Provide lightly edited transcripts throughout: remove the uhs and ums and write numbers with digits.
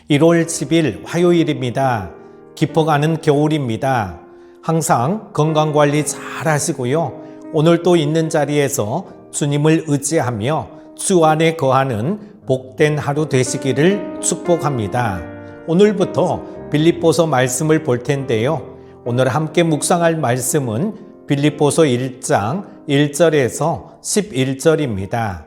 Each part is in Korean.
1월 10일 화요일입니다. 깊어가는 겨울입니다. 항상 건강관리 잘 하시고요. 오늘 또 있는 자리에서 주님을 의지하며 주 안에 거하는 복된 하루 되시기를 축복합니다. 오늘부터 빌립보서 말씀을 볼 텐데요. 오늘 함께 묵상할 말씀은 빌립보서 1장 1절에서 11절입니다.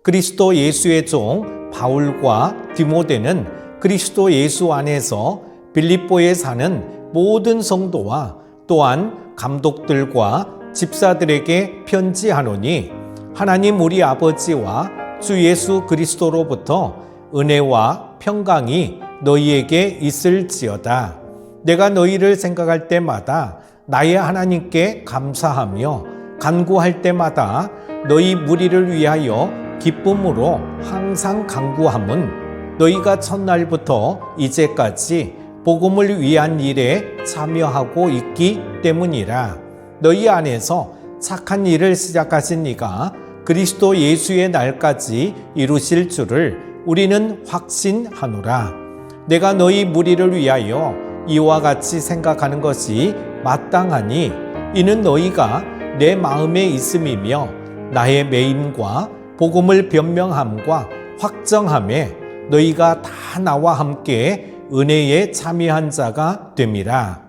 그리스도 예수의 종 바울과 디모데는 그리스도 예수 안에서 빌립보에 사는 모든 성도와 또한 감독들과 집사들에게 편지하노니 하나님 우리 아버지와 주 예수 그리스도로부터 은혜와 평강이 너희에게 있을지어다. 내가 너희를 생각할 때마다 나의 하나님께 감사하며 간구할 때마다 너희 무리를 위하여 기쁨으로 항상 간구함은 너희가 첫날부터 이제까지 복음을 위한 일에 참여하고 있기 때문이라. 너희 안에서 착한 일을 시작하신 이가 그리스도 예수의 날까지 이루실 줄을 우리는 확신하노라. 내가 너희 무리를 위하여 이와 같이 생각하는 것이 마땅하니 이는 너희가 내 마음에 있음이며 나의 매임과 복음을 변명함과 확정함에 너희가 다 나와 함께 은혜에 참여한 자가 됨이라.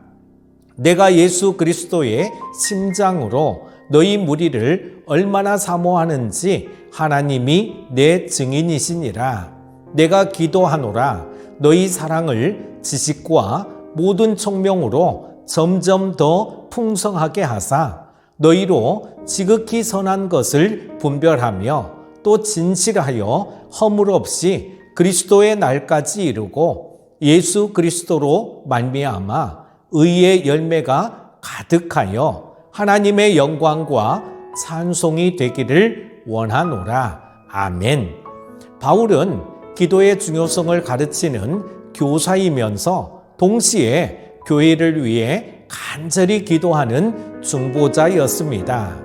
내가 예수 그리스도의 심장으로 너희 무리를 얼마나 사모하는지 하나님이 내 증인이시니라. 내가 기도하노라. 너희 사랑을 지식과 모든 총명으로 점점 더 풍성하게 하사 너희로 지극히 선한 것을 분별하며 또 진실하여 허물 없이 그리스도의 날까지 이루고 예수 그리스도로 말미암아 의의 열매가 가득하여 하나님의 영광과 찬송이 되기를 원하노라. 아멘. 바울은 기도의 중요성을 가르치는 교사이면서 동시에 교회를 위해 간절히 기도하는 중보자였습니다.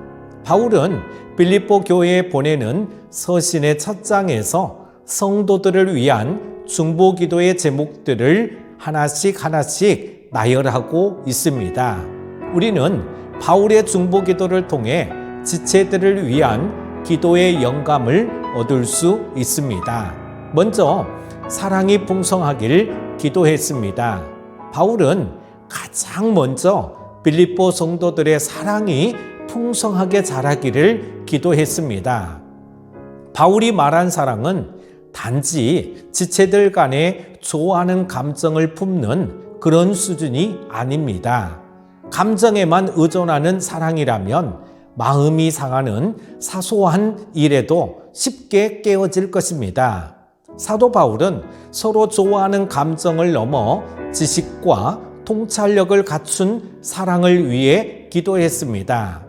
바울은 빌립보 교회에 보내는 서신의 첫 장에서 성도들을 위한 중보 기도의 제목들을 하나씩 나열하고 있습니다. 우리는 바울의 중보 기도를 통해 지체들을 위한 기도의 영감을 얻을 수 있습니다. 먼저 사랑이 풍성하길 기도했습니다. 바울은 가장 먼저 빌립보 성도들의 사랑이 풍성하게 자라기를 기도했습니다. 바울이 말한 사랑은 단지 지체들 간에 좋아하는 감정을 품는 그런 수준이 아닙니다. 감정에만 의존하는 사랑이라면 마음이 상하는 사소한 일에도 쉽게 깨어질 것입니다. 사도 바울은 서로 좋아하는 감정을 넘어 지식과 통찰력을 갖춘 사랑을 위해 기도했습니다.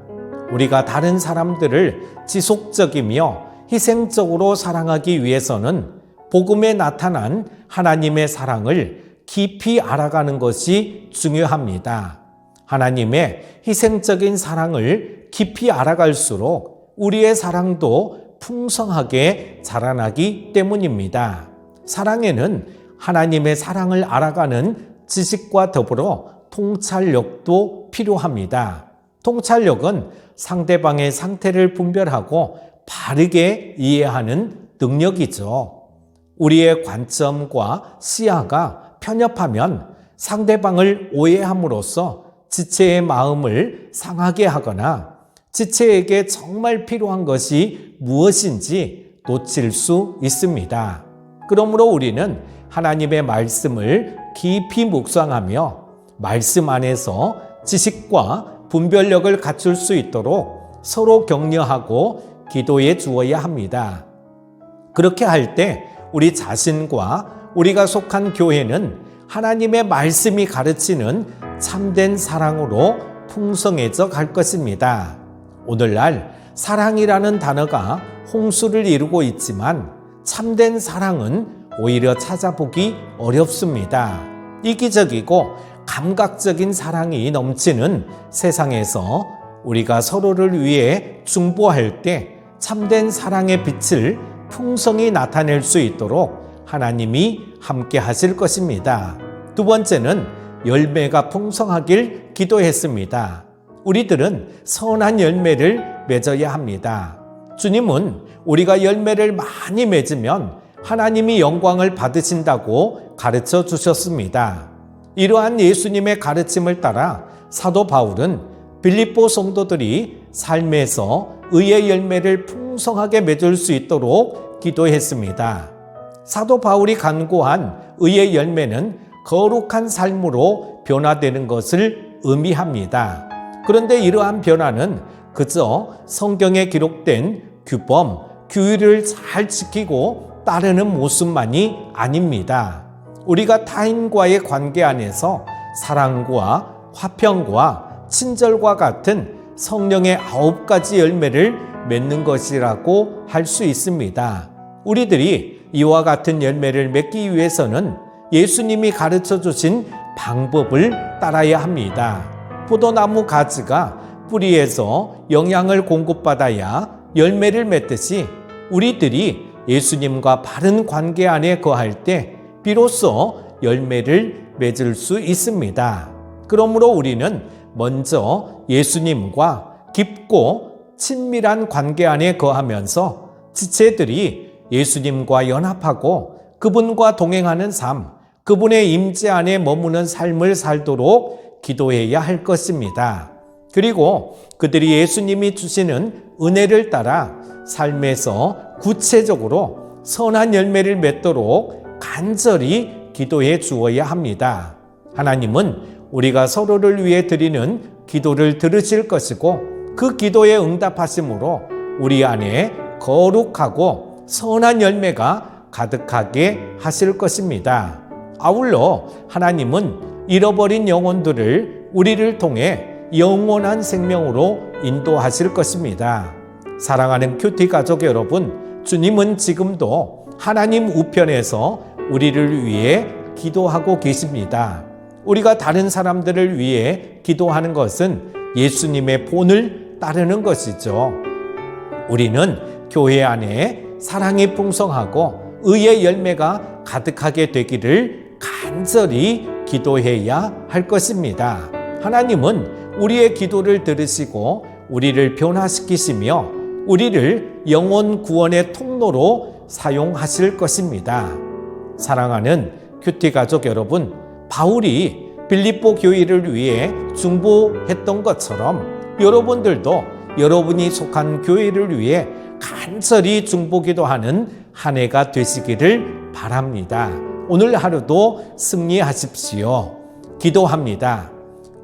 우리가 다른 사람들을 지속적이며 희생적으로 사랑하기 위해서는 복음에 나타난 하나님의 사랑을 깊이 알아가는 것이 중요합니다. 하나님의 희생적인 사랑을 깊이 알아갈수록 우리의 사랑도 풍성하게 자라나기 때문입니다. 사랑에는 하나님의 사랑을 알아가는 지식과 더불어 통찰력도 필요합니다. 통찰력은 상대방의 상태를 분별하고 바르게 이해하는 능력이죠. 우리의 관점과 시야가 편협하면 상대방을 오해함으로써 지체의 마음을 상하게 하거나 지체에게 정말 필요한 것이 무엇인지 놓칠 수 있습니다. 그러므로 우리는 하나님의 말씀을 깊이 묵상하며 말씀 안에서 지식과 분별력을 갖출 수 있도록 서로 격려하고 기도해 주어야 합니다. 그렇게 할 때 우리 자신과 우리가 속한 교회는 하나님의 말씀이 가르치는 참된 사랑으로 풍성해져 갈 것입니다. 오늘날 사랑이라는 단어가 홍수를 이루고 있지만 참된 사랑은 오히려 찾아보기 어렵습니다. 이기적이고 감각적인 사랑이 넘치는 세상에서 우리가 서로를 위해 중보할 때 참된 사랑의 빛을 풍성히 나타낼 수 있도록 하나님이 함께 하실 것입니다. 두 번째는 열매가 풍성하길 기도했습니다. 우리들은 선한 열매를 맺어야 합니다. 주님은 우리가 열매를 많이 맺으면 하나님이 영광을 받으신다고 가르쳐 주셨습니다. 이러한 예수님의 가르침을 따라 사도 바울은 빌립보 성도들이 삶에서 의의 열매를 풍성하게 맺을 수 있도록 기도했습니다. 사도 바울이 간구한 의의 열매는 거룩한 삶으로 변화되는 것을 의미합니다. 그런데 이러한 변화는 그저 성경에 기록된 규범, 규율을 잘 지키고 따르는 모습만이 아닙니다. 우리가 타인과의 관계 안에서 사랑과 화평과 친절과 같은 성령의 9가지 열매를 맺는 것이라고 할 수 있습니다. 우리들이 이와 같은 열매를 맺기 위해서는 예수님이 가르쳐 주신 방법을 따라야 합니다. 포도나무 가지가 뿌리에서 영양을 공급받아야 열매를 맺듯이 우리들이 예수님과 바른 관계 안에 거할 때 비로소 열매를 맺을 수 있습니다. 그러므로 우리는 먼저 예수님과 깊고 친밀한 관계 안에 거하면서 지체들이 예수님과 연합하고 그분과 동행하는 삶, 그분의 임재 안에 머무는 삶을 살도록 기도해야 할 것입니다. 그리고 그들이 예수님이 주시는 은혜를 따라 삶에서 구체적으로 선한 열매를 맺도록 간절히 기도해 주어야 합니다. 하나님은 우리가 서로를 위해 드리는 기도를 들으실 것이고 그 기도에 응답하심으로 우리 안에 거룩하고 선한 열매가 가득하게 하실 것입니다. 아울러 하나님은 잃어버린 영혼들을 우리를 통해 영원한 생명으로 인도하실 것입니다. 사랑하는 큐티 가족 여러분, 주님은 지금도 하나님 우편에서 우리를 위해 기도하고 계십니다. 우리가 다른 사람들을 위해 기도하는 것은 예수님의 본을 따르는 것이죠. 우리는 교회 안에 사랑이 풍성하고 의의 열매가 가득하게 되기를 간절히 기도해야 할 것입니다. 하나님은 우리의 기도를 들으시고 우리를 변화시키시며 우리를 영혼 구원의 통로로 사용하실 것입니다. 사랑하는 큐티 가족 여러분, 바울이 빌립보 교회를 위해 중보했던 것처럼 여러분들도 여러분이 속한 교회를 위해 간절히 중보기도하는 한 해가 되시기를 바랍니다. 오늘 하루도 승리하십시오. 기도합니다.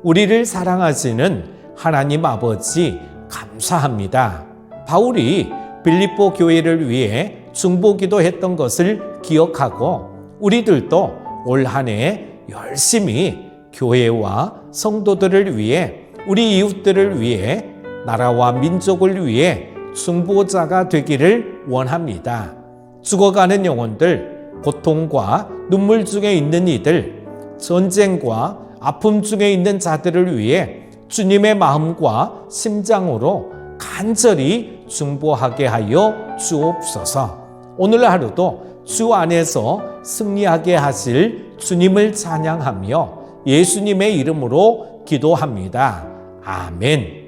우리를 사랑하시는 하나님 아버지 감사합니다. 바울이 빌립보 교회를 위해 중보기도했던 것을 기억하고 우리들도 올 한 해 열심히 교회와 성도들을 위해 우리 이웃들을 위해 나라와 민족을 위해 중보자가 되기를 원합니다. 죽어가는 영혼들, 고통과 눈물 중에 있는 이들, 전쟁과 아픔 중에 있는 자들을 위해 주님의 마음과 심장으로 간절히 중보하게 하여 주옵소서. 오늘 하루도 주 안에서 승리하게 하실 주님을 찬양하며 예수님의 이름으로 기도합니다. 아멘.